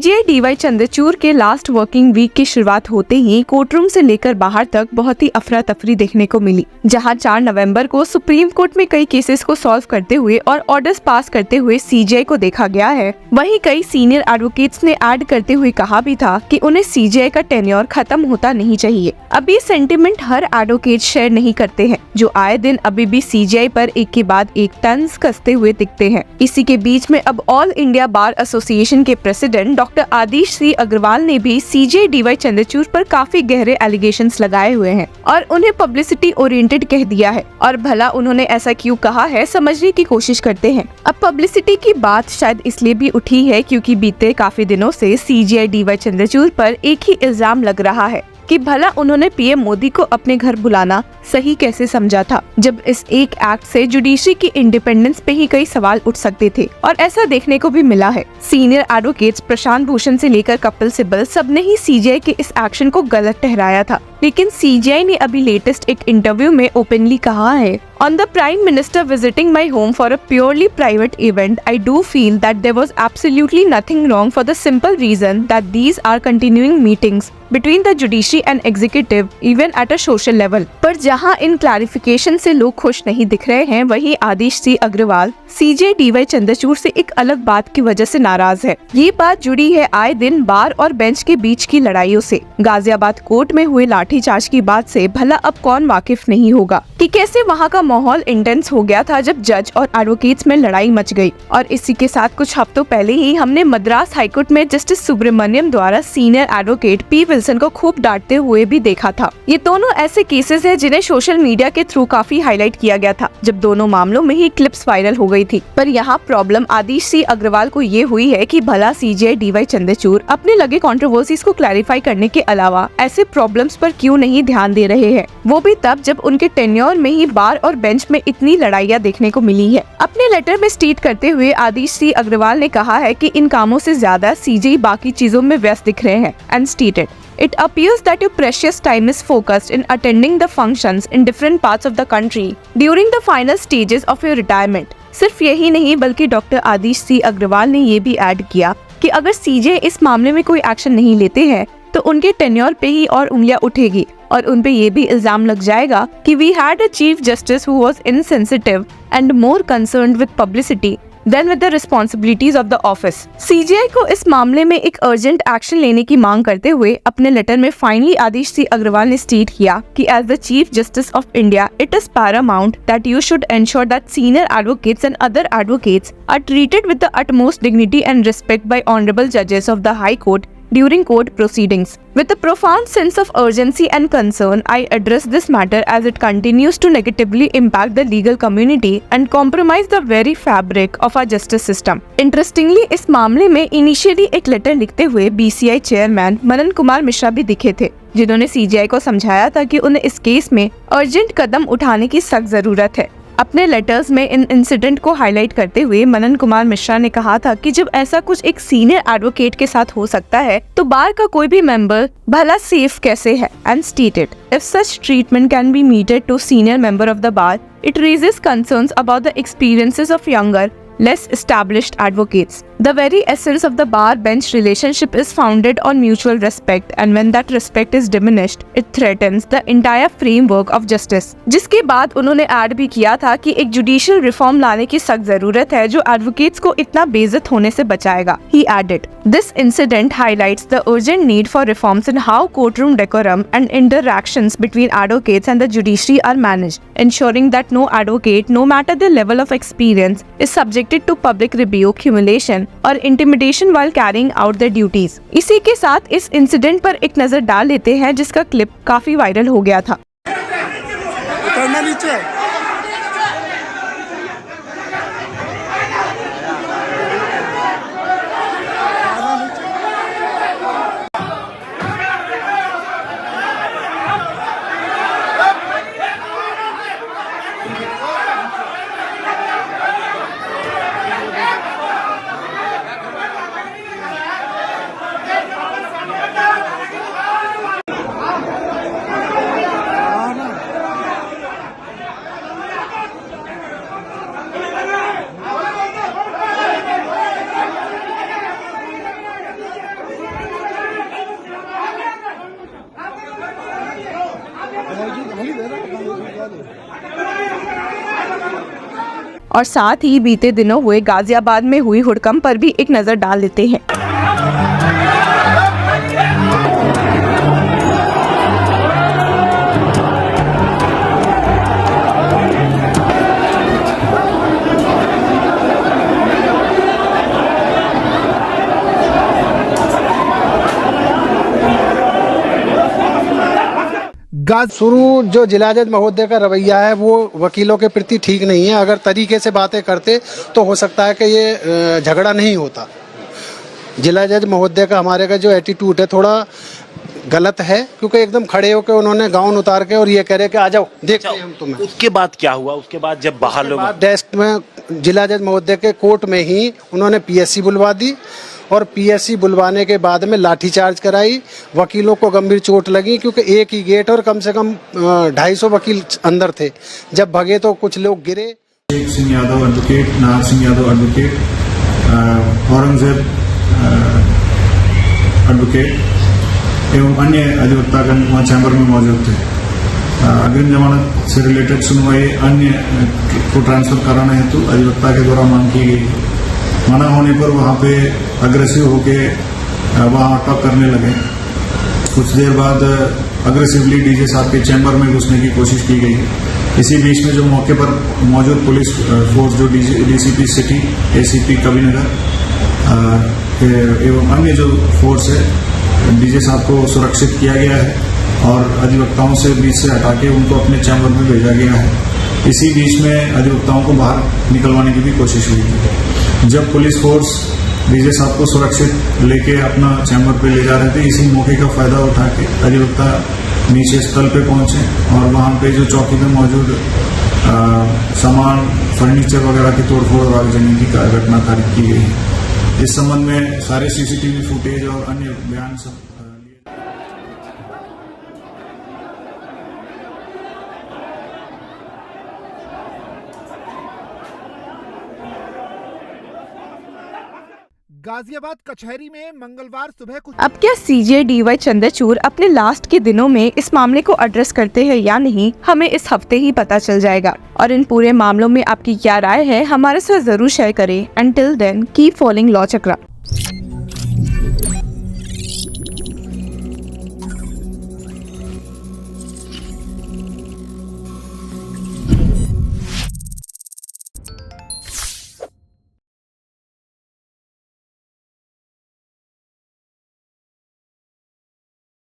सीजे D Y Chandrachud के last working week की शुरुआत होते ही कोर्टरूम से लेकर बाहर तक बहुत ही अफरा तफरी देखने को मिली, जहां 4 नवंबर को सुप्रीम कोर्ट में कई केसेस को सॉल्व करते हुए और ऑर्डर्स पास करते हुए सीजेआई को देखा गया है। वहीं कई सीनियर एडवोकेट्स ने ऐड करते हुए कहा भी था कि उन्हें सीजेआई का टेन्योर खत्म होता नहीं चाहिए। अब ये सेंटिमेंट हर एडवोकेट शेयर नहीं करते हैं, जो आए दिन अभी भी सीजेआई पर एक के बाद एक तंज कसते हुए दिखते हैं। इसी के बीच में अब ऑल इंडिया बार एसोसिएशन के प्रेसिडेंट डॉक्टर आदिश सी अग्रवाल ने भी सीजे डीवाई चंद्रचूड़ पर काफी गहरे एलिगेशंस लगाए हुए हैं और उन्हें पब्लिसिटी ओरिएंटेड कह दिया है। और भला उन्होंने ऐसा क्यों कहा है, समझने की कोशिश करते हैं। अब पब्लिसिटी की बात शायद इसलिए भी उठी है क्योंकि बीते काफी दिनों से सीजे डीवाई चंद्रचूड़ पर एक ही इल्जाम लग रहा है कि भला उन्होंने पीएम मोदी को अपने घर बुलाना सही कैसे समझा था, जब इस एक एक्ट से जुडिशरी की इंडिपेंडेंस पे ही कई सवाल उठ सकते थे। और ऐसा देखने को भी मिला है। सीनियर एडवोकेट्स प्रशांत भूषण से लेकर कपिल सिब्बल सबने ही सीजेआई के इस एक्शन को गलत ठहराया था, लेकिन सीजेआई ने अभी लेटेस्ट एक इंटरव्यू में ओपनली कहा है, On the Prime Minister visiting my home for a purely private event, I do feel that there was absolutely nothing wrong for the simple reason that these are continuing meetings between the judiciary and executive even at a social level। पर जहां इन clarification से लोग खुश नहीं दिख रहे हैं, वहीं आदिश सी अग्रवाल सीजे डीवाई चंद्रचूड़ से एक अलग बात की वजह से नाराज है। ये बात जुड़ी है आए दिन बार और बेंच के बीच की लड़ाइयों से। गाजियाबाद कोर्ट में हुए लाठीचार्ज की बात से भला अब कौन वाकिफ नहीं होगा कि कैसे वहाँ का माहौल इंटेंस हो गया था जब जज और एडवोकेट्स में लड़ाई मच गई। और इसी के साथ कुछ हफ्तों पहले ही हमने मद्रास हाईकोर्ट में जस्टिस सुब्रमण्यम द्वारा सीनियर एडवोकेट पी विल्सन को खूब डांटते हुए भी देखा था। ये दोनों ऐसे केसेस हैं जिन्हें सोशल मीडिया के थ्रू काफी हाईलाइट किया गया था, जब दोनों मामलों में ही क्लिप्स वायरल हो गई थी। पर यहाँ प्रॉब्लम आदिश सी अग्रवाल को ये हुई है कि भला सीजे डीवाई चंद्रचूड़ अपने लगे कंट्रोवर्सीज को क्लैरिफाई करने के अलावा ऐसे प्रॉब्लम्स पर क्यों नहीं ध्यान दे रहे हैं, वो भी तब जब उनके टेन्योर में ही बार और बेंच में इतनी लड़ाइयाँ देखने को मिली है। अपने लेटर में स्टेट करते हुए आदिश सी अग्रवाल ने कहा है कि इन कामों से ज्यादा सीजे बाकी चीजों में व्यस्त दिख रहे हैं and stated It appears that your precious time is focused in attending the functions in different parts of the country during the final stages of your retirement। सिर्फ यही नहीं बल्कि डॉक्टर आदिश सी अग्रवाल ने ये भी ऐड किया कि अगर सीजे इस मामले में कोई एक्शन नहीं लेते हैं तो उनके टेन्योर पे ही और उंगलियां उठेगी और उन पे ये भी इल्जाम लग जाएगा कि we had a chief justice who was insensitive and more concerned with publicity than with the responsibilities of the office. CJI को इस मामले में एक अर्जेंट एक्शन लेने की मांग करते हुए अपने लेटर में फाइनली आदिश सी अग्रवाल ने स्टेट किया कि as the chief justice of India it is paramount that you should ensure that senior advocates and other advocates are treated with the utmost dignity and respect by honorable judges of the High Court during court proceedings। With a profound sense of urgency and concern, I address this matter as it continues to negatively impact the legal community and compromise the very fabric of our justice system। Interestingly, इस मामले में initially एक letter लिखते हुए BCI chairman Manan Kumar Mishra भी दिखे थे, जिन्होंने सीजेआई को समझाया था कि उन्हें इस केस में अर्जेंट कदम उठाने की सख्त जरूरत है। अपने लेटर्स में इन इंसिडेंट को हाईलाइट करते हुए मनन कुमार मिश्रा ने कहा था कि जब ऐसा कुछ एक सीनियर एडवोकेट के साथ हो सकता है तो बार का कोई भी मेंबर भला सेफ कैसे है and stated if such treatment can be meted to senior member of the bar it raises concerns about the experiences of younger less established advocates। The very essence of the bar bench relationship is founded on mutual respect and when that respect is diminished, it threatens the entire framework of justice। जिसके बाद उन्होंने add भी किया था कि एक judicial reform लाने की सख्त जरूरत है जो एडवोकेट्स को इतना बेइज्जत होने से बचाएगा। He added, This incident highlights the urgent need for reforms in how courtroom decorum and interactions between advocates and the judiciary are managed, ensuring that no advocate, no matter their level of experience, is subjected to public rebuke, humiliation और intimidation while carrying out their duties। इसी के साथ इस incident पर एक नजर डाल लेते हैं जिसका क्लिप काफी वायरल हो गया था। और साथ ही बीते दिनों हुए गाजियाबाद में हुई हुड़कंप पर भी एक नजर डाल लेते हैं। शुरू जो जिला जज महोदय का रवैया है वो वकीलों के प्रति ठीक नहीं है। अगर तरीके से बातें करते तो हो सकता है कि ये झगड़ा नहीं होता। जिला जज महोदय का हमारे का जो एटीट्यूड है थोड़ा गलत है, क्योंकि एकदम खड़े होकर उन्होंने गाउन उतार के और ये कह रहे कि आ जाओ देखते हैं हम तुम्हें। उसके बाद क्या हुआ? उसके बाद जब बाहर लोग डेस्क में जिला जज महोदय के कोर्ट में ही उन्होंने पीएससी बुलवा दी और पीएससी बुलवाने के बाद में लाठीचार्ज कराई। वकीलों को गंभीर चोट लगी, क्योंकि एक ही गेट और कम से कम 250 वकील अंदर थे। जब भगे तो कुछ लोग गिरे। Sheikh Singh Yadav advocate, Nahar Singh Yadav advocate, Aurangzeb advocate एवं अन्य अधिवक्तागण वहाँ चैम्बर में मौजूद थे। अग्रिम जमानत से रिलेटेड सुनवाई अन्य को ट्रांसफर कराने हेतु अधिवक्ता के द्वारा मांग की गई। मना होने पर वहाँ पे अग्रेसिव होके वहाँ अटैक करने लगे। कुछ देर बाद अग्रेसिवली डीजे साहब के चैम्बर में घुसने की कोशिश की गई। इसी बीच में जो मौके पर मौजूद पुलिस फोर्स जो डीसीपी सिटी, एसीपी कविनगर एवं अन्य जो फोर्स है, डीजे साहब को सुरक्षित किया गया है और अधिवक्ताओं से बीच से हटा के उनको अपने चैम्बर में भेजा गया है। इसी बीच में अधिवक्ताओं को बाहर निकलवाने की भी कोशिश हुई थी। जब पुलिस फोर्स डीजे साहब को सुरक्षित लेके अपना चैम्बर पे ले जा रहे थे, इसी मौके का फायदा उठा के अधिवक्ता नीचे स्थल पे पहुंचे और वहां पे जो चौकी में मौजूद सामान, फर्नीचर वगैरह की तोड़फोड़ और आगजनी की घटना तारीख की गई। इस संबंध में सारे सीसीटीवी फुटेज और अन्य बयान सब गाजियाबाद कचहरी में मंगलवार सुबह कुछ अब क्या सीजे डीवाई चंद्रचूड़ अपने लास्ट के दिनों में इस मामले को एड्रेस करते हैं या नहीं, हमें इस हफ्ते ही पता चल जाएगा। और इन पूरे मामलों में आपकी क्या राय है, हमारे साथ जरूर शेयर करें। Until then keep following Law चक्रा।